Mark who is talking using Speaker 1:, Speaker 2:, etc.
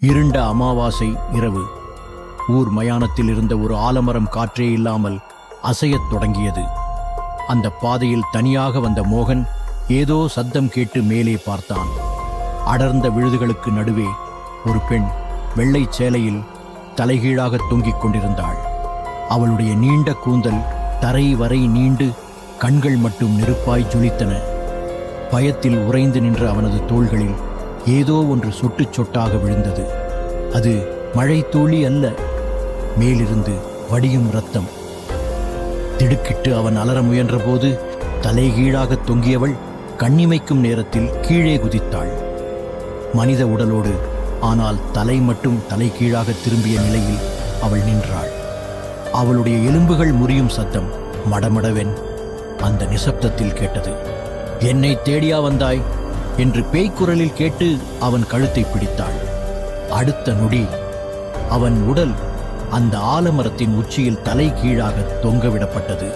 Speaker 1: இருண்ட அமாவாசை இரவு. ஊர் மயானத்தில் இருந்த ஒரு ஆலமரம் காற்றே இல்லாமல் அசையத் தொடங்கியது. அந்த பாதையில் தனியாக வந்த மோகன் ஏதோ சத்தம் கேட்டு மேலே பார்த்தான். அடர்ந்த விழுதுகளுக்கு நடுவே ஒரு பெண் வெள்ளை சேலையில் தலைகீழாக தொங்கிக் கொண்டிருந்தாள். அவளுடைய நீண்ட கூந்தல் தரை வரை நீண்டு கண்கள் மட்டும் நெருப்பாய் ஜொலித்தன. பயத்தில் உறைந்து நின்ற அவனது தோள்களில் ஏதோ ஒன்று சொட்டு சொட்டாக விழுந்தது. அது மழை துளி அல்ல, மேலிருந்து வடியும் இரத்தம். திடுக்கிட்டு அவன் அலற முயன்றபோது தலைகீழாக தொங்கியவள் கண்ணிமைக்கும் நேரத்தில் கீழே குதித்தாள். மனித உடலோடு, ஆனால் தலை மட்டும் தலைகீழாக திரும்பிய நிலையில் அவள் நின்றாள். அவளுடைய எலும்புகள் முறியும் சத்தம் மடமடவென் அந்த நிசப்தத்தில் கேட்டது. என்னை தேடியா வந்தாய் என்று பேய்க்குரலில் கேட்டு அவன் கழுத்தை பிடித்தாள். அடுத்த நொடி அவன் உடல் அந்த ஆலமரத்தின் உச்சியில் தலை கீழாக தொங்கவிடப்பட்டது.